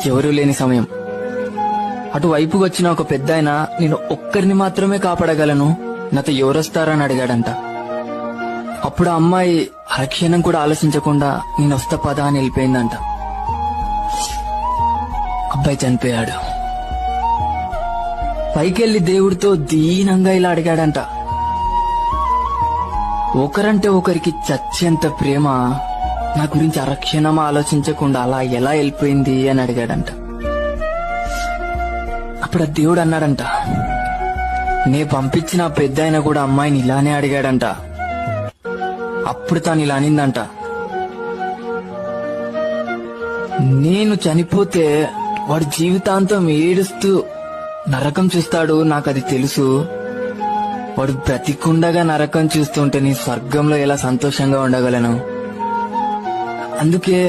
ఎవరూ లేని సమయం. అటువైపుకి వచ్చిన ఒక పెద్దాయన నేను ఒక్కరిని మాత్రమే కాపాడగలను, నాతో ఎవరొస్తారని అడిగాడంట. అప్పుడు ఆ అమ్మాయి అరక్షణం కూడా ఆలోచించకుండా నేను వస్తా పదా అని వెళ్ళిపోయిందంట. అబ్బాయి చనిపోయాడు. పైకెళ్లి దేవుడితో దీనంగా ఇలా అడిగాడంట, ఒకరంటే ఒకరికి చచ్చేంత ప్రేమ నా గురించి అరక్షణం ఆలోచించకుండా అలా ఎలా వెళ్ళిపోయింది అని అడిగాడంట. అప్పుడు ఆ దేవుడు అన్నాడంట, నే పంపించిన పెద్దాయన కూడా అమ్మాయిని ఇలానే అడిగాడంట. అప్పుడు తాను ఇలా అనిందంట, నేను చనిపోతే వాడు జీవితాంతం ఏడుస్తూ నరకం చూస్తాడు, నాకది తెలుసు. వాడు బ్రతికుండగా నరకం చూస్తుంటే నీ స్వర్గంలో ఎలా సంతోషంగా ఉండగలను. అందుకే